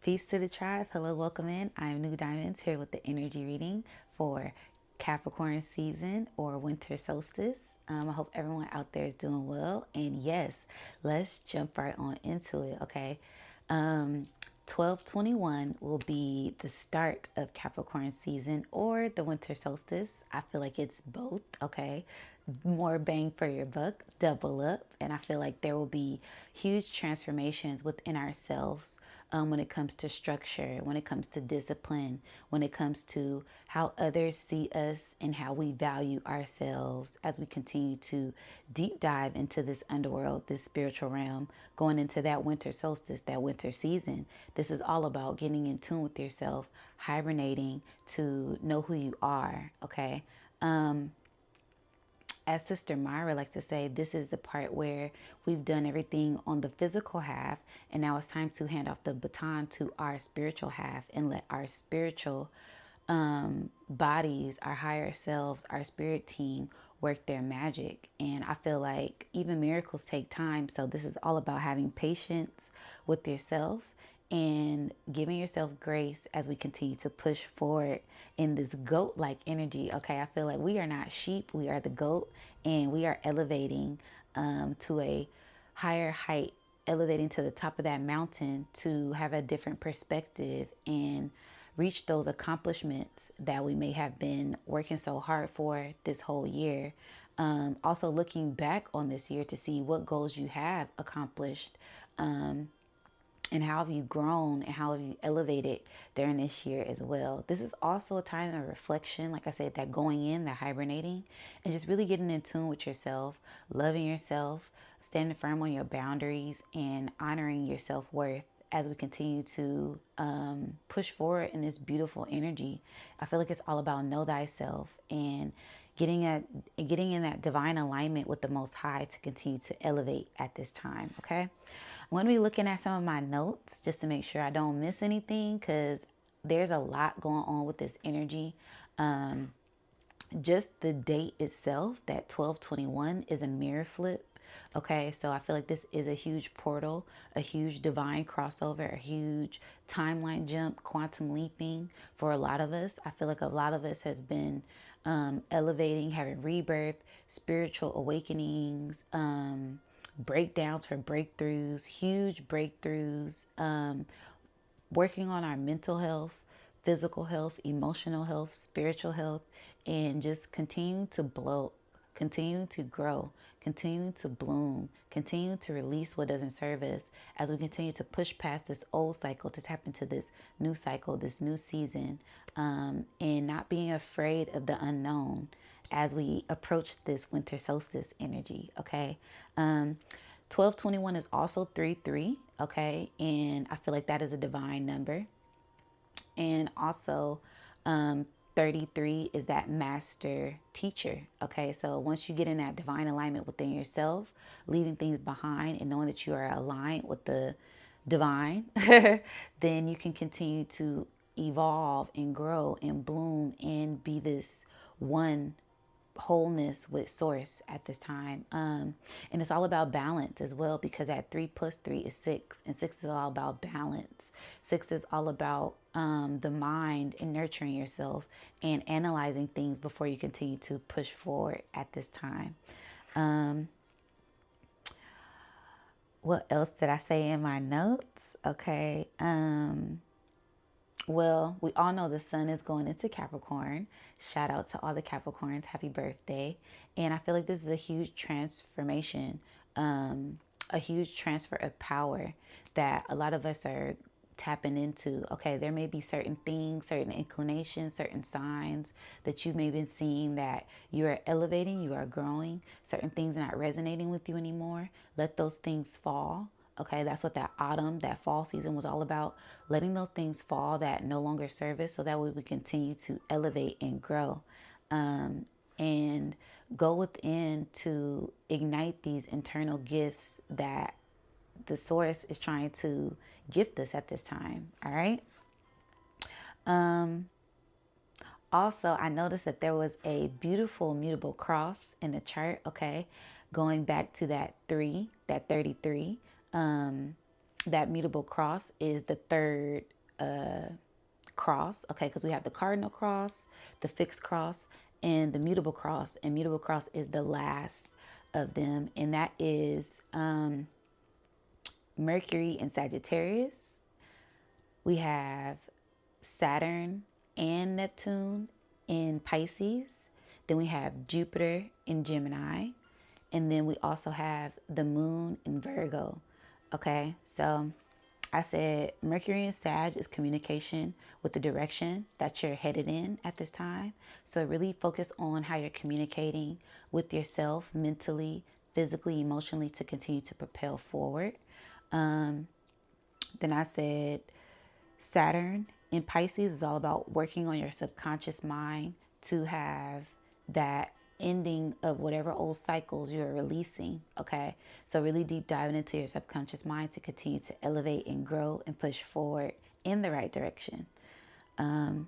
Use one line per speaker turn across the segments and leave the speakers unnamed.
Peace to the tribe. Hello, welcome in. I'm Nudiamonds here with the energy reading for Capricorn season or winter solstice. I hope everyone out there is doing well. And yes, let's jump right on into it, okay? Um, 12/21 will be the start of Capricorn season or the winter solstice. I feel like it's both, okay? More bang for your buck, double up. And I feel like there will be huge transformations within ourselves when it comes to structure, when it comes to discipline, when it comes to how others see us and how we value ourselves as we continue to deep dive into this underworld, this spiritual realm, going into that winter solstice, that winter season. This is all about getting in tune with yourself, hibernating to know who you are, okay? As Sister Myra likes to say, this is the part where we've done everything on the physical half, and now it's time to hand off the baton to our spiritual half and let our spiritual bodies, our higher selves, our spirit team work their magic. And I feel like even miracles take time. So this is all about having patience with yourself and giving yourself grace as we continue to push forward in this goat like energy. Okay, I feel like we are not sheep, we are the goat, and we are elevating to a higher height, elevating to the top of that mountain to have a different perspective and reach those accomplishments that we may have been working so hard for this whole year. Also, looking back on this year to see what goals you have accomplished, and how have you grown and how have you elevated during this year as well. This is also a time of reflection, like I said, that going in, that hibernating, and just really getting in tune with yourself, loving yourself, standing firm on your boundaries, and honoring your self-worth as we continue to push forward in this beautiful energy. I feel like it's all about know thyself and getting in that divine alignment with the Most High to continue to elevate at this time. Okay, I'm going to be looking at some of my notes just to make sure I don't miss anything because there's a lot going on with this energy. Just the date itself, that 12/21, is a mirror flip. Okay, so I feel like this is a huge portal, a huge divine crossover, a huge timeline jump, quantum leaping for a lot of us. I feel like a lot of us has been elevating, having rebirth, spiritual awakenings, breakdowns for breakthroughs, huge breakthroughs, working on our mental health, physical health, emotional health, spiritual health, and just continue to blow, continue to grow, continue to bloom, continue to release what doesn't serve us as we continue to push past this old cycle to tap into this new cycle, this new season, and not being afraid of the unknown as we approach this winter solstice energy, okay? 12/21 is also 3/3, okay? And I feel like that is a divine number. And also, 33 is that master teacher, okay? So once you get in that divine alignment within yourself, leaving things behind and knowing that you are aligned with the divine, then you can continue to evolve and grow and bloom and be this one wholeness with source at this time. And it's all about balance as well, because that 3 + 3 is 6, and 6 is all about balance. 6 is all about the mind and nurturing yourself and analyzing things before you continue to push forward at this time. What else did I say in my notes? Okay. Well, we all know the sun is going into Capricorn. Shout out to all the Capricorns. Happy birthday. And I feel like this is a huge transformation, a huge transfer of power that a lot of us are tapping into. Okay, there may be certain things, certain inclinations, certain signs that you may have been seeing that you are elevating, you are growing. Certain things are not resonating with you anymore. Let those things fall. Okay, that's what that autumn, that fall season was all about. Letting those things fall that no longer serve us so that way we continue to elevate and grow. And go within to ignite these internal gifts that the source is trying to gift us at this time. All right. Also, I noticed that there was a beautiful mutable cross in the chart. Okay, going back to that 3, that 33. that mutable cross is the third cross, okay, because we have the cardinal cross, the fixed cross, and the mutable cross. And mutable cross is the last of them, and that is Mercury in Sagittarius. We have Saturn and Neptune in Pisces. Then we have Jupiter in Gemini. And then we also have the moon in Virgo. Okay, so I said Mercury in Sag is communication with the direction that you're headed in at this time. So really focus on how you're communicating with yourself mentally, physically, emotionally to continue to propel forward. Then I said Saturn in Pisces is all about working on your subconscious mind to have that ending of whatever old cycles you're releasing. Okay, so really deep diving into your subconscious mind to continue to elevate and grow and push forward in the right direction. Then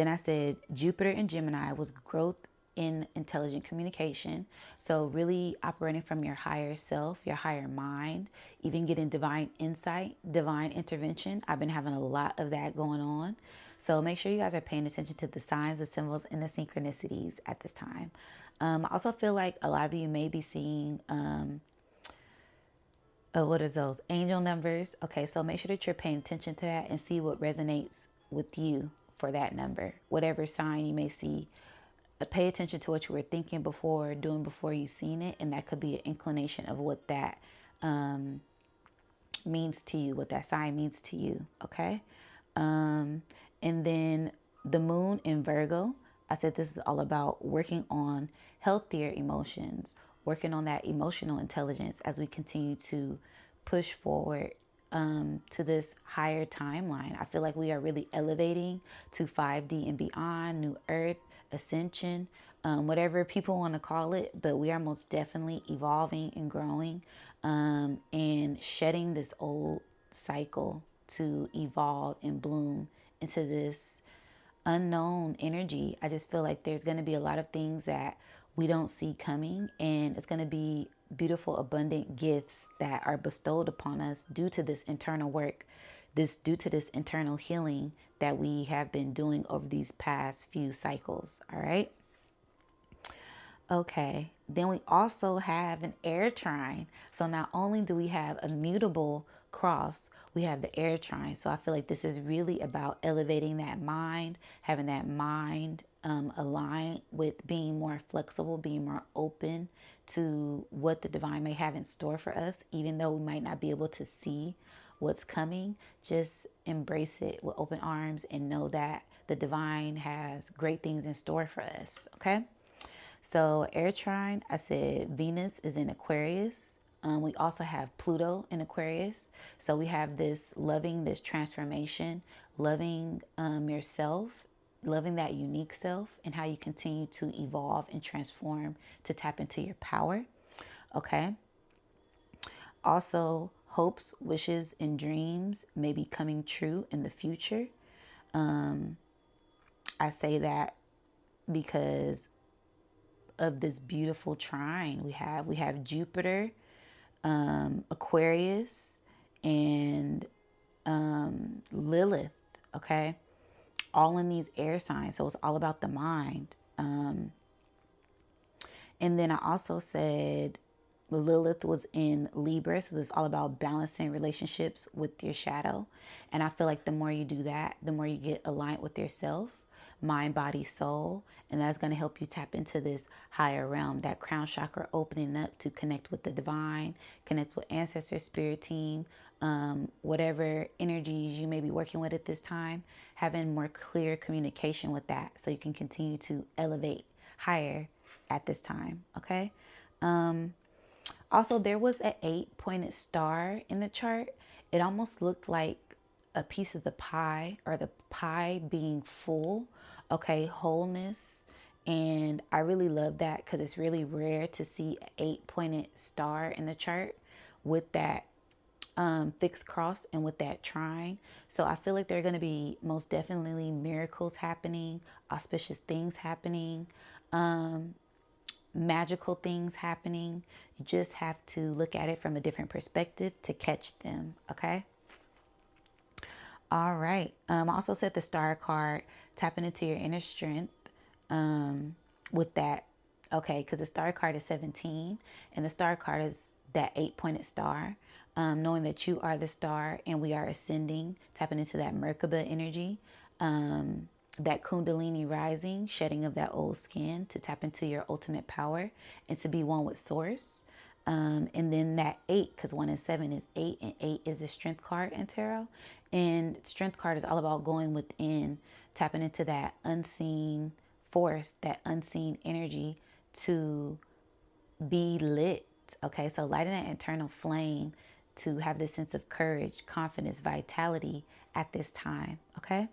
I said Jupiter in Gemini was growth in intelligent communication. So really operating from your higher self, your higher mind, even getting divine insight, divine intervention. I've been having a lot of that going on. So make sure you guys are paying attention to the signs, the symbols, and the synchronicities at this time. I also feel like a lot of you may be seeing, what is those? Angel numbers. Okay, so make sure that you're paying attention to that and see what resonates with you for that number. Whatever sign you may see, pay attention to what you were thinking before, doing before you seen it, and that could be an inclination of what that means to you, what that sign means to you. Okay, and then the moon in Virgo. I said this is all about working on healthier emotions, working on that emotional intelligence as we continue to push forward to this higher timeline. I feel like we are really elevating to 5D and beyond, new earth, ascension, whatever people want to call it, but we are most definitely evolving and growing and shedding this old cycle to evolve and bloom into this unknown energy. I just feel like there's going to be a lot of things that we don't see coming, and it's going to be beautiful, abundant gifts that are bestowed upon us due to this internal work, due to this internal healing that we have been doing over these past few cycles. All right. Okay, then we also have an air trine. So not only do we have a mutable cross, we have the air trine. So I feel like this is really about elevating that mind, having that mind aligned with being more flexible, being more open to what the divine may have in store for us, even though we might not be able to see what's coming. Just embrace it with open arms and know that the divine has great things in store for us. Okay. So air trine, I said Venus is in Aquarius. We also have Pluto in Aquarius. So we have this loving, this transformation, loving yourself, loving that unique self, and how you continue to evolve and transform to tap into your power. Okay. Also, hopes, wishes, and dreams may be coming true in the future. I say that because of this beautiful trine we have Jupiter, Aquarius, and Lilith. Okay, all in these air signs, so it's all about the mind. And then I also said Lilith was in Libra, so it's all about balancing relationships with your shadow. And I feel like the more you do that, the more you get aligned with yourself, mind, body, soul, and that's going to help you tap into this higher realm, that crown chakra opening up to connect with the divine, connect with ancestor, spirit team, whatever energies you may be working with at this time, having more clear communication with that so you can continue to elevate higher at this time. Okay. Also, there was an 8-pointed star in the chart. It almost looked like a piece of the pie, or the pie being full. Okay, wholeness. And I really love that because it's really rare to see an 8-pointed star in the chart with that fixed cross and with that trine. So I feel like there are going to be most definitely miracles happening, auspicious things happening. magical things happening. You just have to look at it from a different perspective to catch them. Okay. All right. I also said the star card, tapping into your inner strength with that. Okay. Because the star card is 17 and the star card is that 8-pointed star. Knowing that you are the star and we are ascending, tapping into that Merkaba energy. That Kundalini rising, shedding of that old skin to tap into your ultimate power and to be one with source. And then that 8, because 1 and 7 is 8, and 8 is the strength card in tarot. And strength card is all about going within, tapping into that unseen force, that unseen energy to be lit. Okay, so lighting that internal flame to have this sense of courage, confidence, vitality at this time. Okay.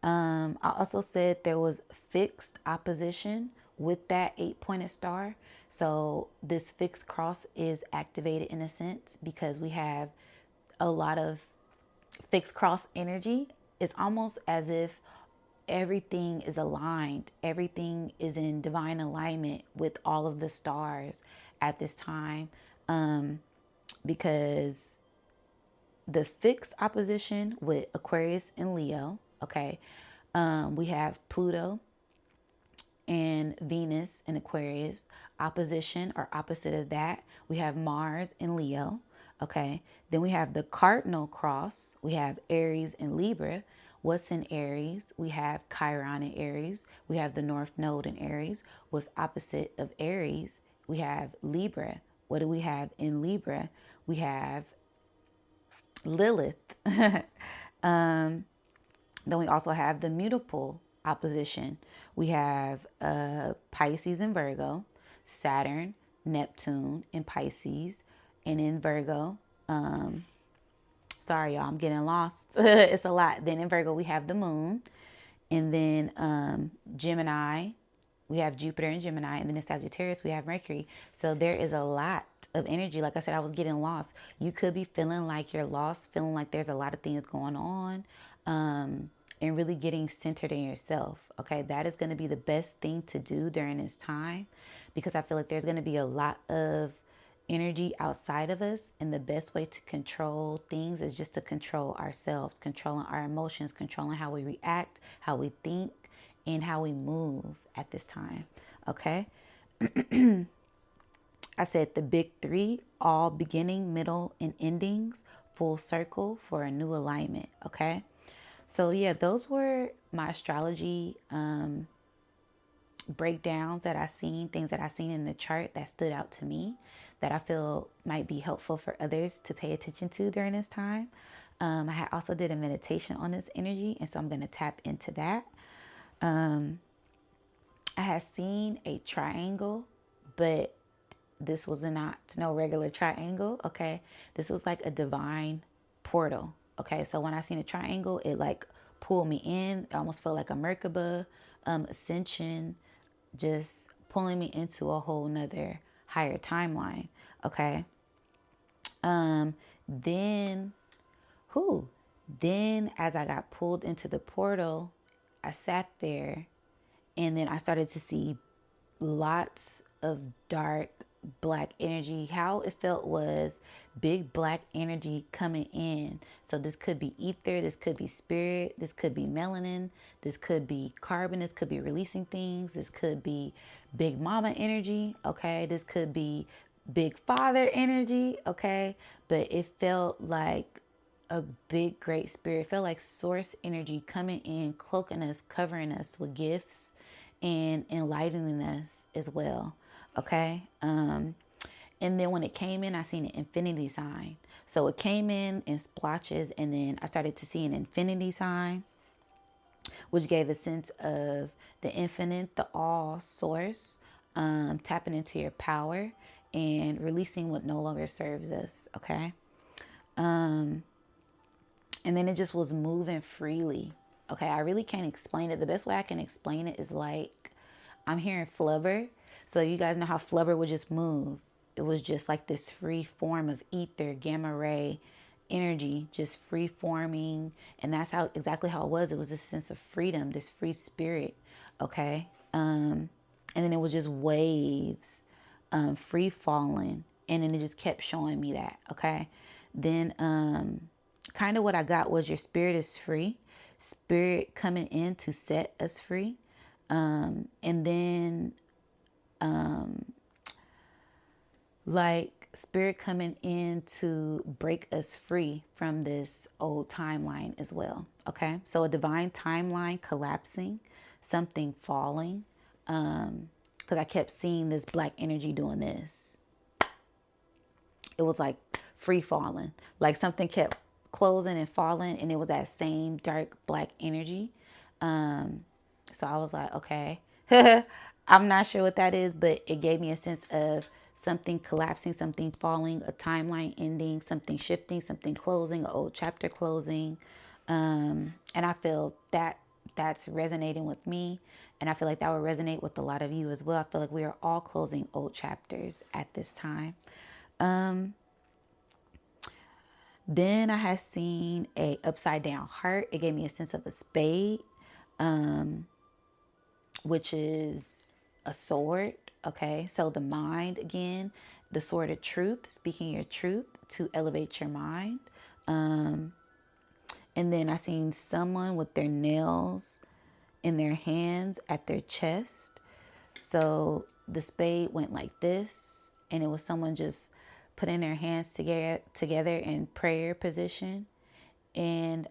I also said there was fixed opposition with that 8-pointed star. So this fixed cross is activated in a sense because we have a lot of fixed cross energy. It's almost as if everything is aligned. Everything is in divine alignment with all of the stars at this time. Because the fixed opposition with Aquarius and Leo, okay, we have Pluto and Venus in Aquarius. Opposition or opposite of that, we have Mars in Leo, okay. Then we have the cardinal cross. We have Aries and Libra. What's in Aries? We have Chiron in Aries. We have the North Node in Aries. What's opposite of Aries? We have Libra. What do we have in Libra? We have Lilith. Then we also have the mutable opposition. We have Pisces and Virgo, Saturn, Neptune in Pisces, and in Virgo. Sorry, y'all, I'm getting lost. It's a lot. Then in Virgo, we have the moon. And then Gemini, we have Jupiter and Gemini. And then in Sagittarius, we have Mercury. So there is a lot of energy. Like I said, I was getting lost. You could be feeling like you're lost, feeling like there's a lot of things going on, and really getting centered in yourself. Okay, that is going to be the best thing to do during this time, because I feel like there's going to be a lot of energy outside of us, and the best way to control things is just to control ourselves, controlling our emotions, controlling how we react, how we think, and how we move at this time. Okay. I said the big 3, all beginning, middle, and endings, full circle for a new alignment. Okay. So yeah, those were my astrology breakdowns that I seen, things that I seen in the chart that stood out to me, that I feel might be helpful for others to pay attention to during this time. I also did a meditation on this energy, and so I'm going to tap into that. I had seen a triangle, but this was not no regular triangle. Okay, this was like a divine portal. Okay, so when I seen a triangle, it like pulled me in. It almost felt like a Merkaba ascension, just pulling me into a whole nother higher timeline. Okay. Then as I got pulled into the portal, I sat there, and then I started to see lots of dark black energy. How it felt was big black energy coming in. So this could be ether, this could be spirit, this could be melanin, this could be carbon, this could be releasing things, this could be big mama energy, okay, this could be big father energy, okay. But it felt like a big great spirit. It felt like source energy coming in, cloaking us, covering us with gifts, and enlightening us as well. Okay. And then when it came in, I seen an infinity sign. So it came in splotches, and then I started to see an infinity sign, which gave a sense of the infinite, the all source, tapping into your power and releasing what no longer serves us. Okay. And then it just was moving freely. Okay, I really can't explain it. The best way I can explain it is like I'm hearing flubber. So you guys know how flubber would just move. It was just like this free form of ether, gamma ray energy, just free forming. And that's exactly how it was. It was this sense of freedom, this free spirit. Okay. And then it was just waves, free falling. And then it just kept showing me that. Okay. Then kind of what I got was your spirit is free. Spirit coming in to set us free. And then like spirit coming in to break us free from this old timeline as well. Okay. So a divine timeline collapsing, something falling. Because I kept seeing this black energy doing this. It was like free falling. Like something kept closing and falling, and it was that same dark black energy. So I was like, okay. I'm not sure what that is, but it gave me a sense of something collapsing, something falling, a timeline ending, something shifting, something closing, an old chapter closing. And I feel that that's resonating with me. And I feel like that would resonate with a lot of you as well. I feel like we are all closing old chapters at this time. Then I had seen a upside down heart. It gave me a sense of a spade, which is a sword. Okay, so the mind again, the sword of truth, speaking your truth to elevate your mind. And then I seen someone with their nails in their hands at their chest. So the spade went like this, and it was someone just putting their hands together in prayer position, and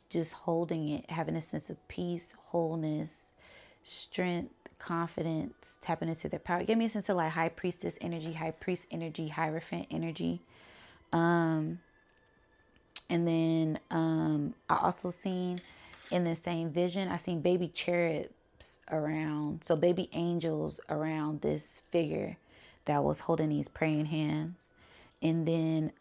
just holding it, having a sense of peace, wholeness, strength, confidence, tapping into their power. It gave me a sense of like high priestess energy, high priest energy, hierophant energy. And then I also seen in the same vision, I seen baby cherubs around. So baby angels around this figure that was holding these praying hands. And then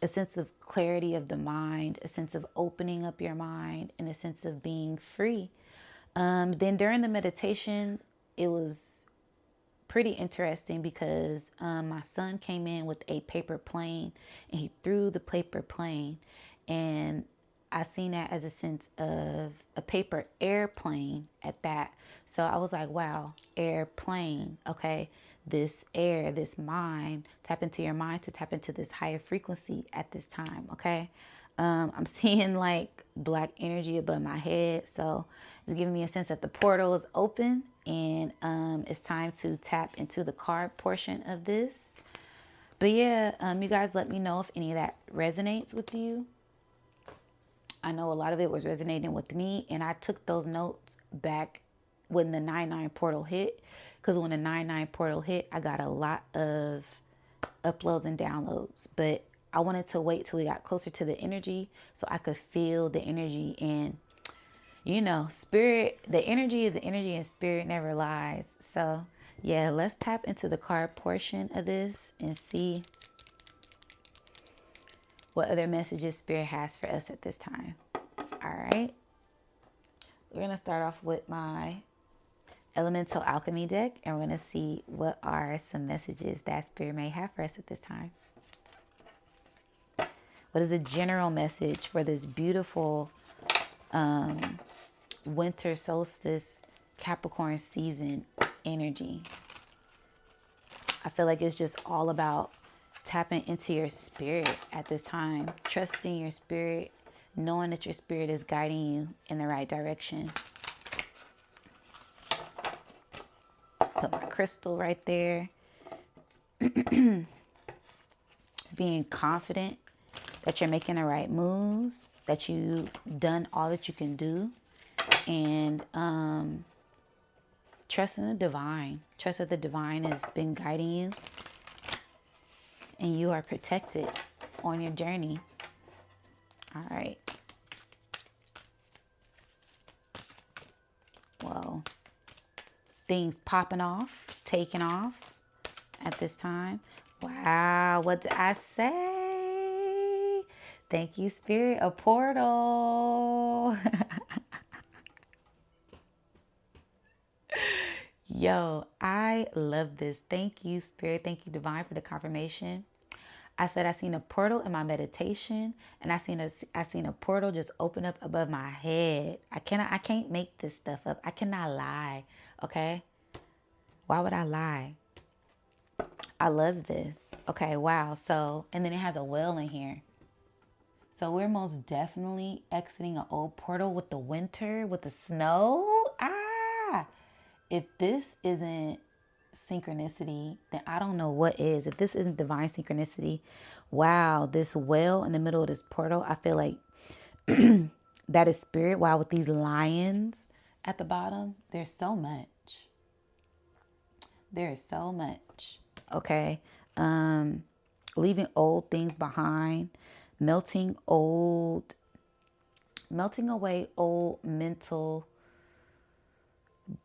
a sense of clarity of the mind, a sense of opening up your mind, and a sense of being free. Then during the meditation, it was pretty interesting because my son came in with a paper plane, and he threw the paper plane, and I seen that as a sense of a paper airplane at that. So I was like, wow, airplane. Okay, this air, this mind, tap into your mind to tap into this higher frequency at this time. Okay. I'm seeing like black energy above my head. So it's giving me a sense that the portal is open, and it's time to tap into the card portion of this. But yeah, you guys let me know if any of that resonates with you. I know a lot of it was resonating with me, and I took those notes back when the 9/9 portal hit, because when the 9/9 portal hit, I got a lot of uploads and downloads, but I wanted to wait till we got closer to the energy so I could feel the energy. And you know, spirit, the energy is the energy, and spirit never lies. So yeah, let's tap into the card portion of this and see what other messages spirit has for us at this time. All right, we're gonna start off with my elemental alchemy deck, and we're gonna see what are some messages that spirit may have for us at this time. What is the general message for this beautiful winter solstice Capricorn season energy? I feel like it's just all about tapping into your spirit at this time, trusting your spirit, knowing that your spirit is guiding you in the right direction. Put my crystal right there. Being confident that you're making the right moves, that you've done all that you can do, and trust in the divine. Trust that the divine has been guiding you, and you are protected on your journey. All right. Well, things popping off, taking off at this time. Wow, what did I say? Thank you, Spirit. A portal. Yo, I love this. Thank you, Spirit. Thank you, Divine, for the confirmation. I said I seen a portal in my meditation, and I seen a portal just open up above my head. I can't make this stuff up. I cannot lie. Okay. Why would I lie? I love this. Okay. Wow. So, and then it has a well in here. So we're most definitely exiting an old portal with the winter, with the snow. Ah, if this isn't synchronicity, then I don't know what is. If this isn't divine synchronicity, wow, this well in the middle of this portal, I feel like that is spirit. Wow, with these lions at the bottom, there's so much. There is so much. Okay. Leaving old things behind, melting away old mental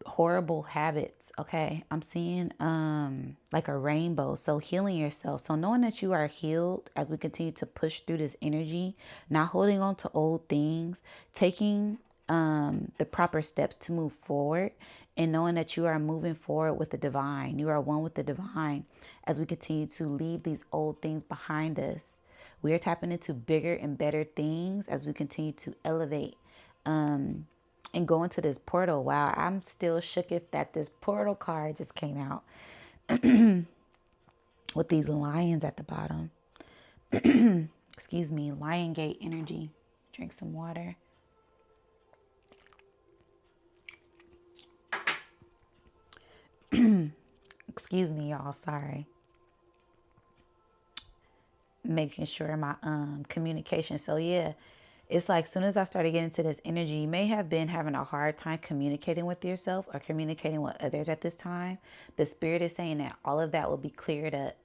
horrible habits. Okay, I'm seeing like a rainbow. So healing yourself, so knowing that you are healed as we continue to push through this energy, not holding on to old things, taking the proper steps to move forward, and knowing that you are moving forward with the divine. You are one with the divine as we continue to leave these old things behind us. We are tapping into bigger and better things as we continue to elevate and go into this portal. Wow, I'm still shook if that this portal card just came out with these lions at the bottom. Excuse me, Lion Gate energy. Drink some water. Excuse me, y'all. Sorry. Making sure my communication. So yeah, it's like as soon as I started getting into this energy, you may have been having a hard time communicating with yourself or communicating with others at this time. But Spirit is saying that all of that will be cleared up.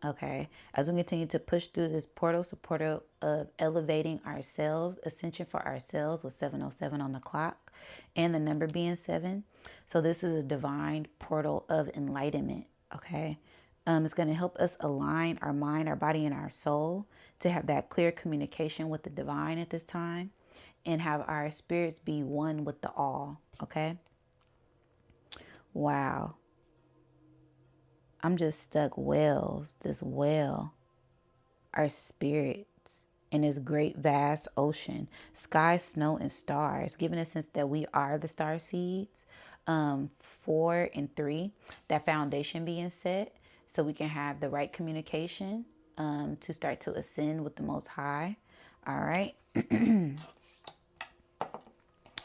Okay. As we continue to push through this portal, supporter of elevating ourselves, ascension for ourselves with 707 on the clock and the number being 7. So this is a divine portal of enlightenment. Okay. It's going to help us align our mind, our body, and our soul to have that clear communication with the divine at this time and have our spirits be one with the all. Okay. Wow. I'm just stuck. Wells, this well, our spirits in this great vast ocean, sky, snow, and stars, giving a sense that we are the star seeds. 4 and 3, that foundation being set so we can have the right communication to start to ascend with the Most High. All right. And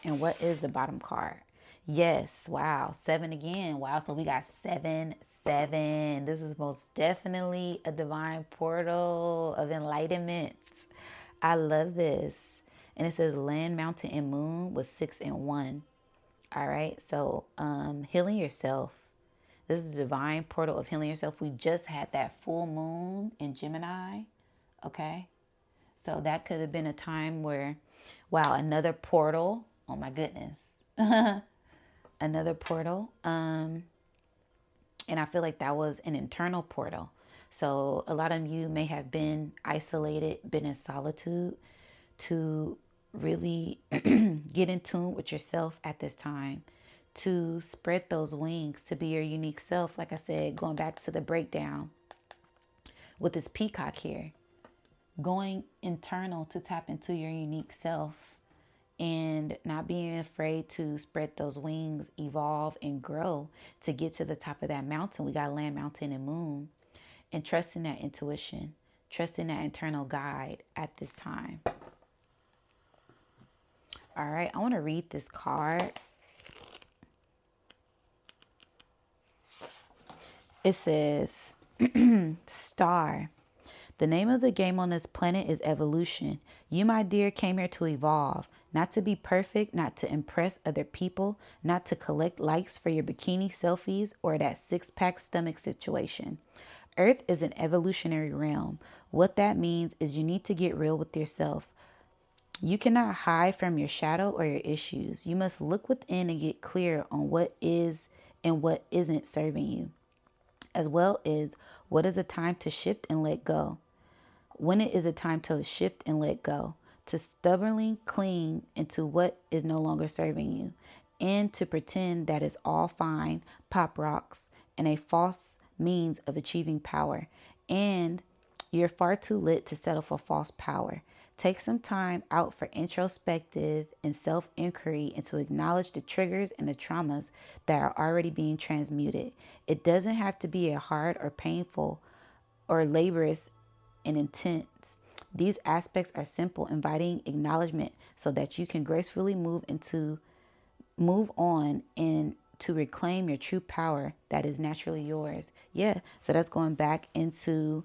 what is the bottom card? Yes. Wow. 7 again. Wow. So we got 7, 7. This is most definitely a divine portal of enlightenment. I love this. And it says land, mountain, and moon with 6 and 1. All right. So healing yourself. This is the divine portal of healing yourself. We just had that full moon in Gemini. Okay. So that could have been a time where, wow, another portal. Oh my goodness. Another portal. And I feel like that was an internal portal. So a lot of you may have been isolated, been in solitude to really get in tune with yourself at this time, to spread those wings, to be your unique self. Like I said, going back to the breakdown with this peacock here, going internal to tap into your unique self and not being afraid to spread those wings, evolve and grow to get to the top of that mountain. We got land, mountain, and moon, and trusting that intuition, trusting that internal guide at this time. All right, I want to read this card. It says, Star. The name of the game on this planet is evolution. You, my dear, came here to evolve, not to be perfect, not to impress other people, not to collect likes for your bikini selfies or that six-pack stomach situation. Earth is an evolutionary realm. What that means is you need to get real with yourself. You cannot hide from your shadow or your issues. You must look within and get clear on what is and what isn't serving you, as well as what is a time to shift and let go. When it is a time to shift and let go, to stubbornly cling into what is no longer serving you, and to pretend that it's all fine, pop rocks, and a false means of achieving power, and You're far too lit to settle for false power. Take some time out for introspective and self-inquiry and to acknowledge the triggers and the traumas that are already being transmuted. It doesn't have to be a hard or painful or laborious and intense. These aspects are simple, inviting acknowledgement so that you can gracefully move on and to reclaim your true power that is naturally yours. Yeah, so that's going back into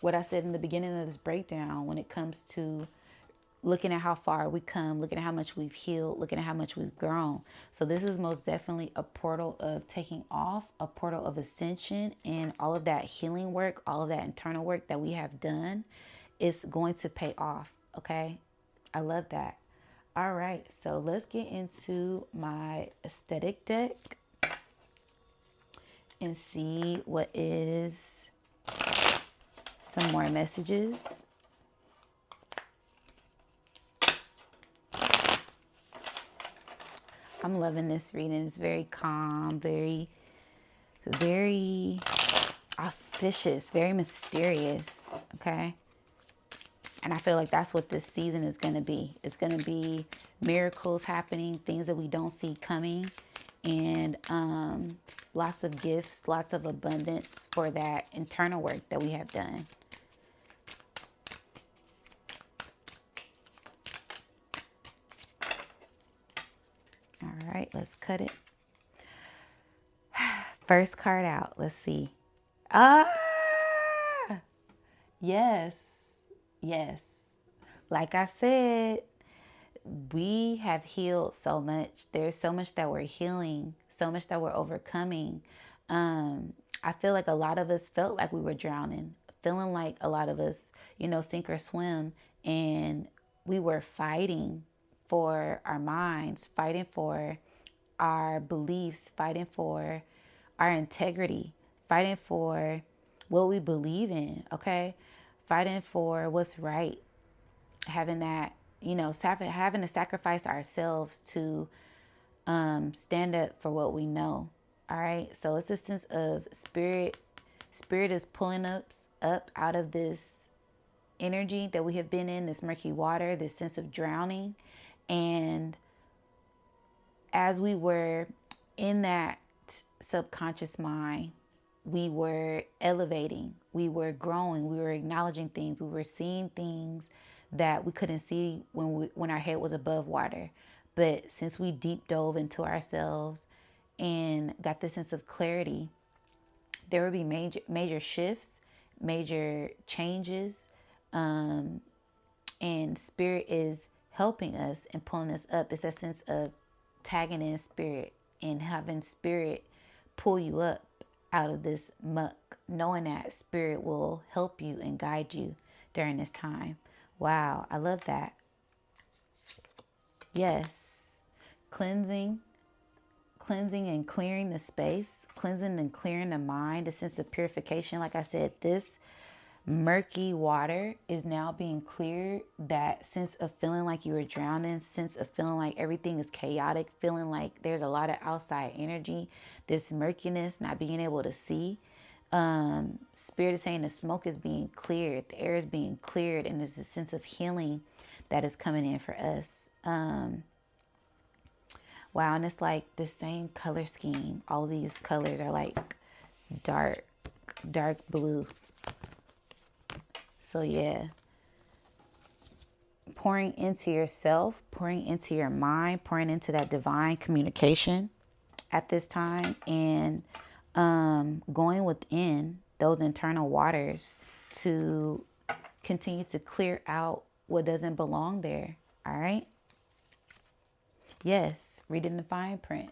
what I said in the beginning of this breakdown when it comes to looking at how far we come, looking at how much we've healed, looking at how much we've grown. So this is most definitely a portal of taking off, a portal of ascension, and all of that healing work, all of that internal work that we have done is going to pay off. Okay. I love that. All right. So let's get into my aesthetic deck and see what is some more messages. I'm loving this reading. It's very calm, very auspicious, very mysterious. Okay. And I feel like that's what this season is going to be. It's going to be miracles happening, things that we don't see coming, and lots of gifts, lots of abundance for that internal work that we have done. All right, let's cut it. First card out. Let's see. Yes. Yes. Like I said, we have healed so much. There's so much that we're healing, so much that we're overcoming. I feel like a lot of us felt like we were drowning, feeling like a lot of us, sink or swim. And we were fighting for our minds, fighting for our beliefs, fighting for our integrity, fighting for what we believe in, okay? Fighting for what's right, having that, having to sacrifice ourselves to stand up for what we know. All right. So it's a sense of spirit. Spirit is pulling us up out of this energy that we have been in, this murky water, this sense of drowning. And as we were in that subconscious mind, we were elevating, we were growing, we were acknowledging things, we were seeing things that we couldn't see when our head was above water. But since we deep dove into ourselves and got this sense of clarity, there would be major shifts, major changes, and spirit is helping us and pulling us up. It's a sense of tagging in spirit and having spirit pull you up out of this muck, knowing that spirit will help you and guide you during this time. Wow, I love that. Yes. Cleansing and clearing the space, cleansing and clearing the mind, a sense of purification. Like I said, this murky water is now being cleared. That sense of feeling like you were drowning, sense of feeling like everything is chaotic, feeling like there's a lot of outside energy, this murkiness, not being able to see. Spirit is saying the smoke is being cleared, the air is being cleared, and there's this sense of healing that is coming in for us. Wow, and it's like the same color scheme. All of these colors are like dark blue. So yeah, pouring into yourself, pouring into your mind, pouring into that divine communication at this time, and going within those internal waters to continue to clear out what doesn't belong there. All right. Yes, reading the fine print.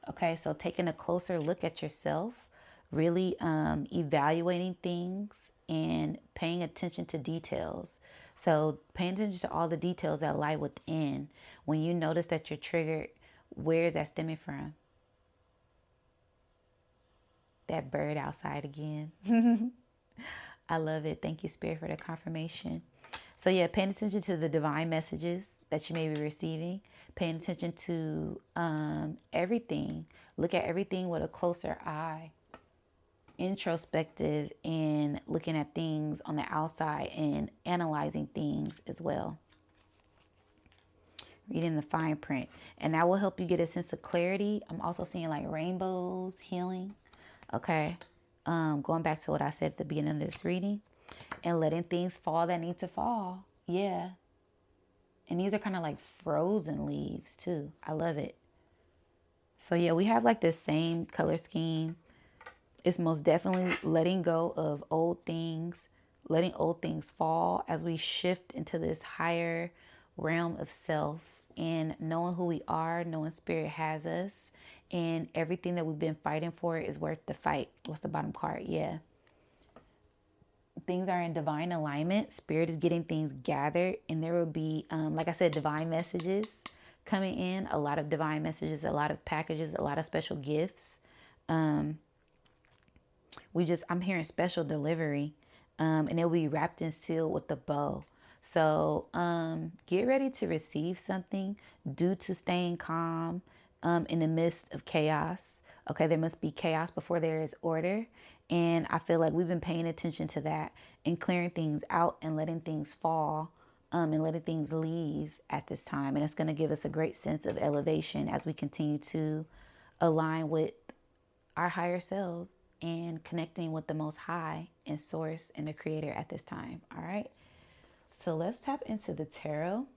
Okay, so taking a closer look at yourself, really evaluating things and paying attention to details. So paying attention to all the details that lie within. When you notice that you're triggered, where is that stemming from? That bird outside again. I love it. Thank you, Spirit, for the confirmation. So yeah, paying attention to the divine messages that you may be receiving, paying attention to everything. Look at everything with a closer eye. introspective and looking at things on the outside and analyzing things as well. Reading the fine print. And that will help you get a sense of clarity. I'm also seeing like rainbows, healing. Okay. Going back to what I said at the beginning of this reading. And letting things fall that need to fall. Yeah. And these are kind of like frozen leaves too. I love it. So yeah, we have like this same color scheme. It's most definitely letting go of old things, letting old things fall as we shift into this higher realm of self and knowing who we are, knowing spirit has us, and everything that we've been fighting for is worth the fight. What's the bottom card? Yeah. Things are in divine alignment. Spirit is getting things gathered, and there will be, like I said, divine messages coming in. A lot of divine messages, a lot of packages, a lot of special gifts. I'm hearing special delivery, and it'll be wrapped and sealed with a bow. So get ready to receive something due to staying calm in the midst of chaos. Okay, there must be chaos before there is order. And I feel like we've been paying attention to that and clearing things out and letting things fall and letting things leave at this time. And it's going to give us a great sense of elevation as we continue to align with our higher selves and connecting with the Most High and Source and the Creator at this time. All right. So let's tap into the tarot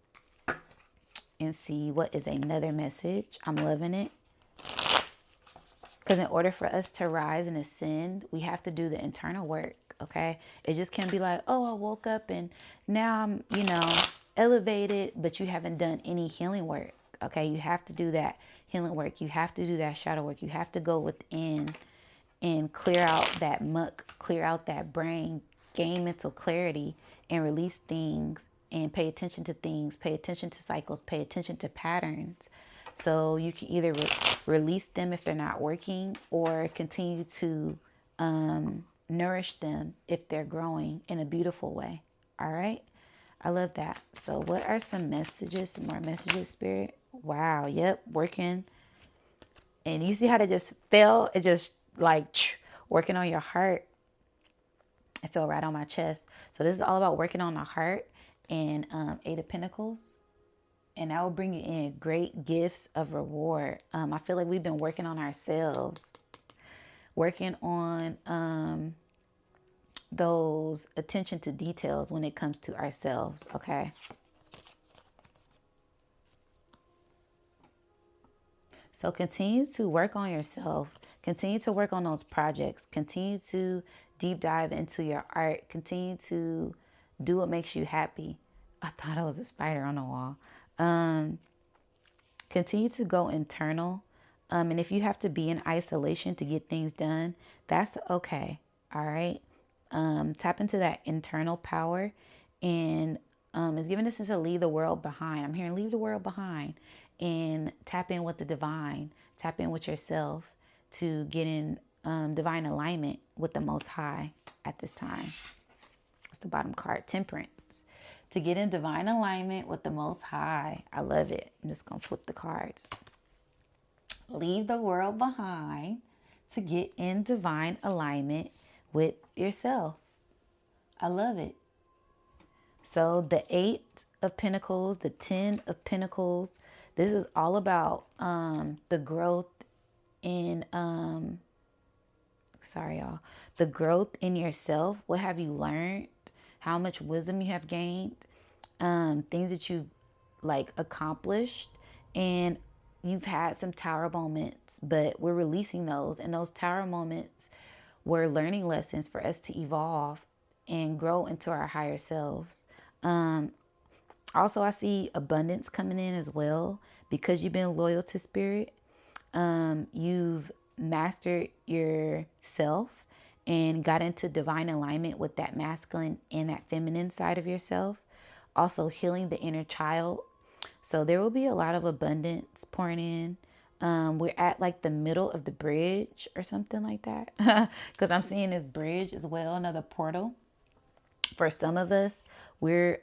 and see what is another message. I'm loving it. Because in order for us to rise and ascend, we have to do the internal work, okay? It just can't be like, oh, I woke up and now I'm, elevated, but you haven't done any healing work, okay? You have to do that healing work. You have to do that shadow work. You have to go within and clear out that muck, clear out that brain, gain mental clarity, and release things and pay attention to things, pay attention to cycles, pay attention to patterns. So you can either release them if they're not working or continue to nourish them if they're growing in a beautiful way. All right. I love that. So what are some messages, some more messages, Spirit? Wow. Yep. Working. And you see how they just fell? It just like working on your heart. It fell right on my chest. So this is all about working on the heart and Eight of Pentacles. And that will bring you in great gifts of reward. I feel like we've been working on ourselves. Working on those attention to details when it comes to ourselves. Okay. So continue to work on yourself. Continue to work on those projects. Continue to deep dive into your art. Continue to do what makes you happy. I thought it was a spider on the wall. Continue to go internal. And if you have to be in isolation to get things done, that's okay. All right. Tap into that internal power and it's giving us to leave the world behind. I'm hearing leave the world behind and tap in with the divine. Tap in with yourself to get in divine alignment with the Most High at this time. That's the bottom card, Temperance. To get in divine alignment with the Most High. I love it. I'm just going to flip the cards. Leave the world behind to get in divine alignment with yourself. I love it. So the 8 of Pentacles, the 10 of Pentacles, this is all about the growth in, the growth in yourself. What have you learned? How much wisdom you have gained, things that you've like accomplished, and you've had some tower moments, but we're releasing those. And those tower moments were learning lessons for us to evolve and grow into our higher selves. Also, I see abundance coming in as well because you've been loyal to Spirit. You've mastered yourself and got into divine alignment with that masculine and that feminine side of yourself. Also healing the inner child. So there will be a lot of abundance pouring in. We're at like the middle of the bridge or something like that. Because I'm seeing this bridge as well, another portal. For some of us, we're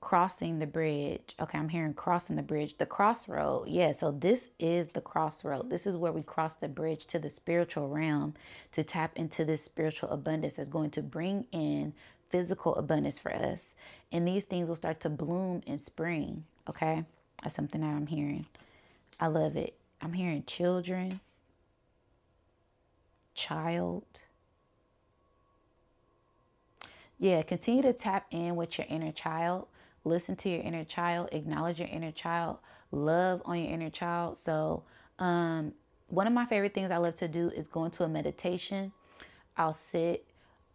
crossing the bridge. Okay, I'm hearing crossing the bridge, the crossroad. Yeah, so this is the crossroad. This is where we cross the bridge to the spiritual realm to tap into this spiritual abundance that's going to bring in physical abundance for us. And these things will start to bloom in spring. Okay, that's something that I'm hearing. I love it. I'm hearing children, child. Yeah, continue to tap in with your inner child. Listen to your inner child. Acknowledge your inner child. Love on your inner child. So, one of my favorite things I love to do is go into a meditation. I'll sit,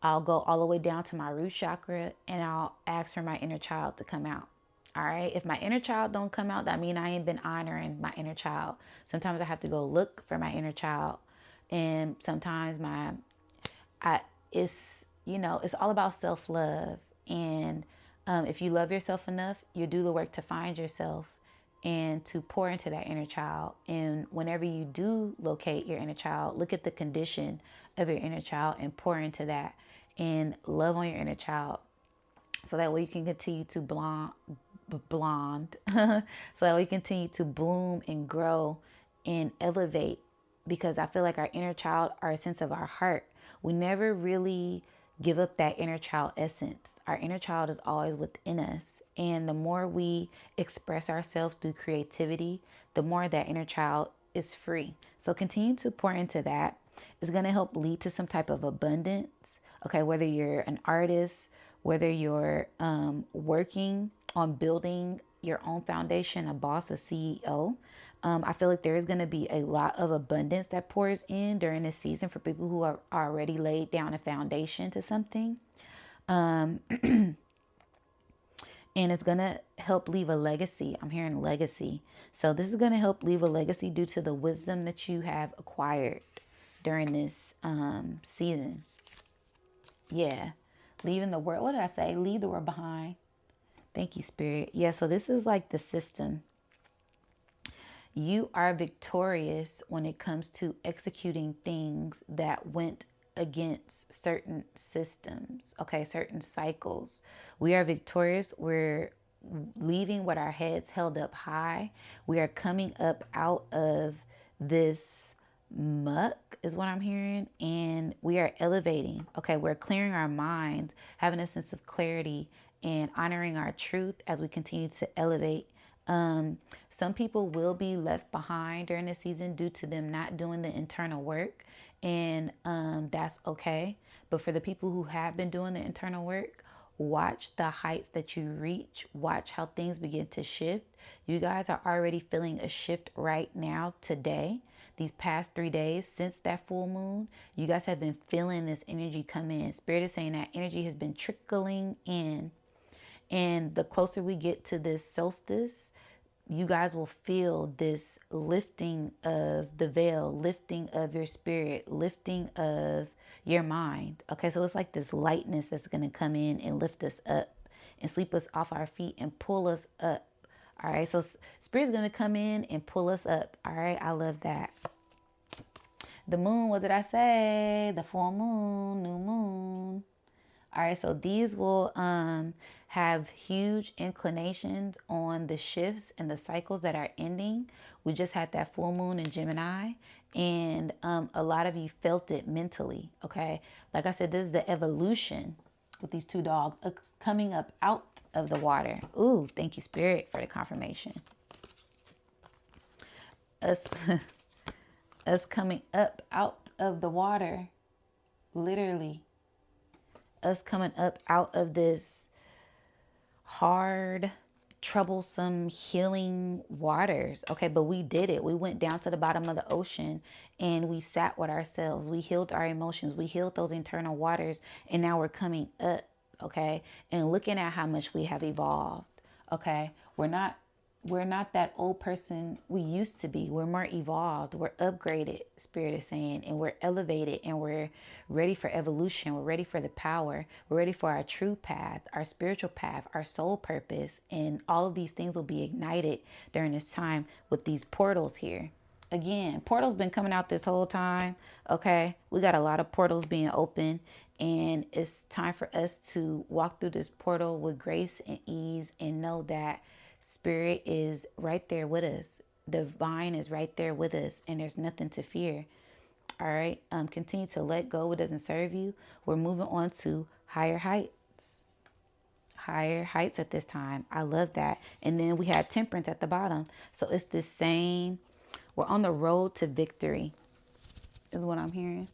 I'll go all the way down to my root chakra, and I'll ask for my inner child to come out. All right. If my inner child don't come out, that means I ain't been honoring my inner child. Sometimes I have to go look for my inner child. And sometimes I it's it's all about self-love. And if you love yourself enough, you do the work to find yourself and to pour into that inner child. And whenever you do locate your inner child, look at the condition of your inner child and pour into that and love on your inner child, so that way you can continue to blonde so that we continue to bloom and grow and elevate. Because I feel like our inner child, our sense of our heart, we never really give up that inner child essence. Our inner child is always within us. And the more we express ourselves through creativity, the more that inner child is free. So continue to pour into that. It's going to help lead to some type of abundance. Okay, whether you're an artist, whether you're working on building your own foundation, a boss, a CEO, I feel like there is going to be a lot of abundance that pours in during this season for people who are already laid down a foundation to something. And it's going to help leave a legacy. I'm hearing legacy. So this is going to help leave a legacy due to the wisdom that you have acquired during this season. Yeah. Leaving the world. What did I say? Leave the world behind. Thank you, Spirit. Yeah, so this is like the system. You are victorious when it comes to executing things that went against certain systems, okay, certain cycles. We are victorious. We're leaving what our heads held up high. We are coming up out of this muck is what I'm hearing, and we are elevating. Okay, we're clearing our minds, having a sense of clarity, and honoring our truth as we continue to elevate. Some people will be left behind during this season due to them not doing the internal work, and that's okay. But for the people who have been doing the internal work, watch the heights that you reach. Watch how things begin to shift. You guys are already feeling a shift right now today. These past 3 days since that full moon, you guys have been feeling this energy come in. Spirit is saying that energy has been trickling in. And the closer we get to this solstice, you guys will feel this lifting of the veil, lifting of your spirit, lifting of your mind. Okay, so it's like this lightness that's going to come in and lift us up and sweep us off our feet and pull us up. All right, so Spirit's going to come in and pull us up. All right, I love that. The moon, what did I say? The full moon, new moon. All right, so these will have huge inclinations on the shifts and the cycles that are ending. We just had that full moon in Gemini, and a lot of you felt it mentally, okay? Like I said, this is the evolution with these two dogs coming up out of the water. Ooh, thank you, Spirit, for the confirmation. Us, us coming up out of the water, literally. Us coming up out of this hard, troublesome, healing waters. Okay, but we did it. We went down to the bottom of the ocean and we sat with ourselves. We healed our emotions. We healed those internal waters. And now we're coming up, okay, and looking at how much we have evolved. Okay, we're not that old person we used to be. We're more evolved. We're upgraded, Spirit is saying, and we're elevated, and we're ready for evolution. We're ready for the power. We're ready for our true path, our spiritual path, our soul purpose. And all of these things will be ignited during this time with these portals here. Again, portals been coming out this whole time. Okay, we got a lot of portals being open, And it's time for us to walk through this portal with grace and ease and know that spirit is right there with us. Divine is right there with us, and there's nothing to fear. All right. Continue to let go what doesn't serve you. We're moving on to higher heights. Higher heights at this time. I love that. And then we have temperance at the bottom. So it's the same. We're on the road to victory, is what I'm hearing.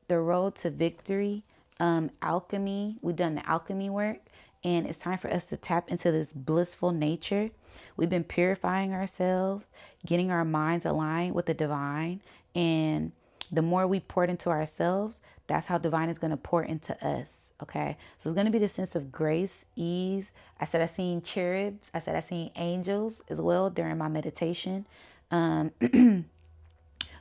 The road to victory. Alchemy. We've done the alchemy work. And it's time for us to tap into this blissful nature. We've been purifying ourselves, getting our minds aligned with the divine. And the more we pour into ourselves, that's how divine is going to pour into us. Okay. So it's going to be the sense of grace, ease. I said I seen cherubs. I said I seen angels as well during my meditation.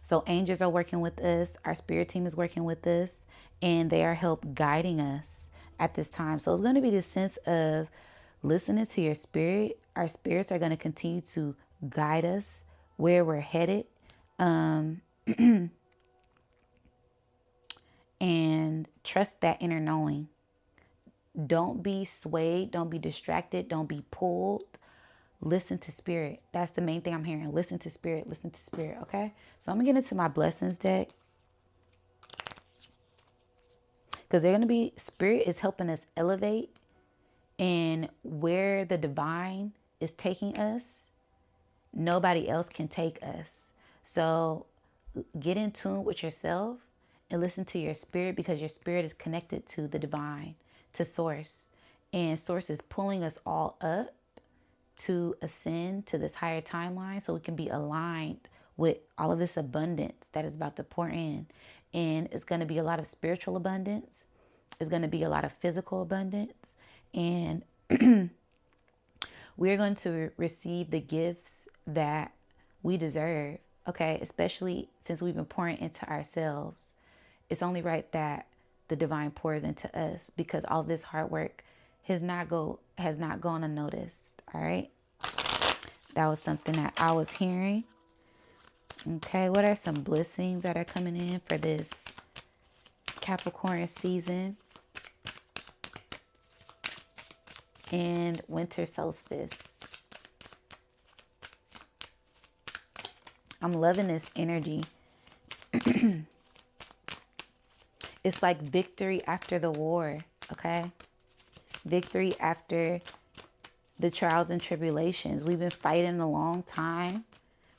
So angels are working with us. Our spirit team is working with us, and they are help guiding us at this time. So it's going to be this sense of listening to your spirit. Our spirits are going to continue to guide us where we're headed. And trust that inner knowing. Don't be swayed. Don't be distracted. Don't be pulled. Listen to spirit. That's the main thing I'm hearing. Listen to spirit. Listen to spirit. Okay. So I'm going to get into my blessings deck. Because they're going to be, spirit is helping us elevate, and where the divine is taking us, nobody else can take us. So get in tune with yourself and listen to your spirit, because your spirit is connected to the divine, to source. And source is pulling us all up to ascend to this higher timeline so we can be aligned with all of this abundance that is about to pour in. And it's going to be a lot of spiritual abundance. It's going to be a lot of physical abundance. And we're going to receive the gifts that we deserve. Okay. Especially since we've been pouring into ourselves. It's only right that the divine pours into us, because all this hard work has not gone unnoticed. All right. That was something that I was hearing. Okay. What are some blessings that are coming in for this Capricorn season and winter solstice? I'm loving this energy. It's like victory after the war. Okay. Victory after the trials and tribulations. We've been fighting a long time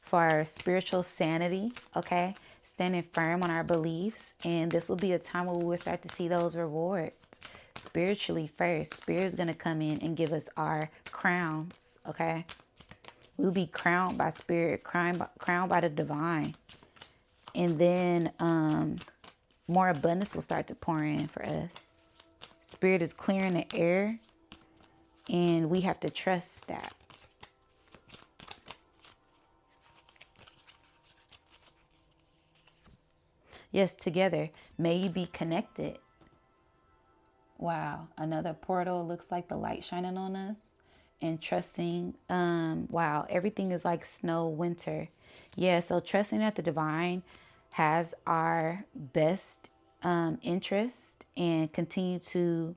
for our spiritual sanity. Okay. Standing firm on our beliefs. And this will be a time where we will start to see those rewards spiritually first. Spirit is going to come in and give us our crowns. Okay. We'll be crowned by spirit, crowned by the divine. And then more abundance will start to pour in for us. Spirit is clearing the air, and we have to trust that. Yes, together. May you be connected. Wow. Another portal. Looks like the light shining on us. And trusting. Wow. Everything is like snow, winter. Yeah. So trusting that the divine has our best interest, and continue to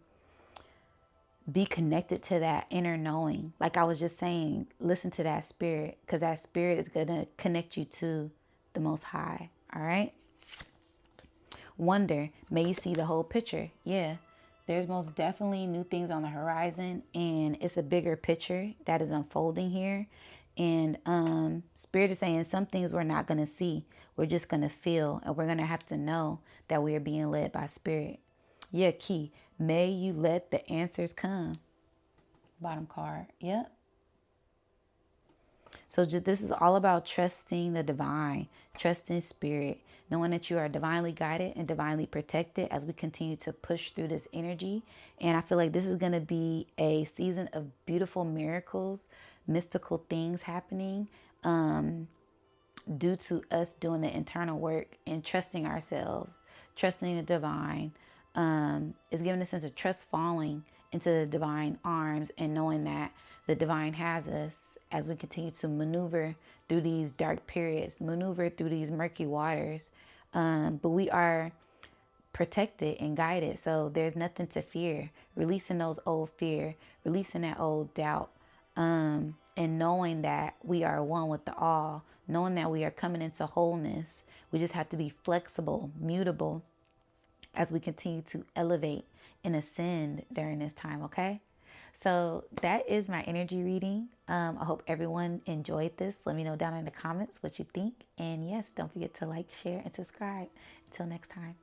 be connected to that inner knowing. Like I was just saying, listen to that spirit, because that spirit is going to connect you to the Most High. All right. Wonder. May you see the whole picture. Yeah. There's most definitely new things on the horizon, and it's a bigger picture that is unfolding here. And spirit is saying some things we're not going to see. We're just going to feel, and we're going to have to know that we are being led by spirit. Yeah, key. May you let the answers come. Bottom card. Yep. So this is all about trusting the divine, trusting spirit, knowing that you are divinely guided and divinely protected as we continue to push through this energy. And I feel like this is going to be a season of beautiful miracles, mystical things happening due to us doing the internal work and trusting ourselves, trusting the divine. Is giving a sense of trust falling into the divine arms, and knowing that the divine has us as we continue to maneuver through these dark periods, maneuver through these murky waters. But we are protected and guided. So there's nothing to fear. Releasing those old fear, releasing that old doubt, and knowing that we are one with the all, knowing that we are coming into wholeness. We just have to be flexible, mutable as we continue to elevate and ascend during this time, okay? So that is my energy reading. I hope everyone enjoyed this. Let me know down in the comments what you think. And yes, don't forget to like, share, and subscribe. Until next time.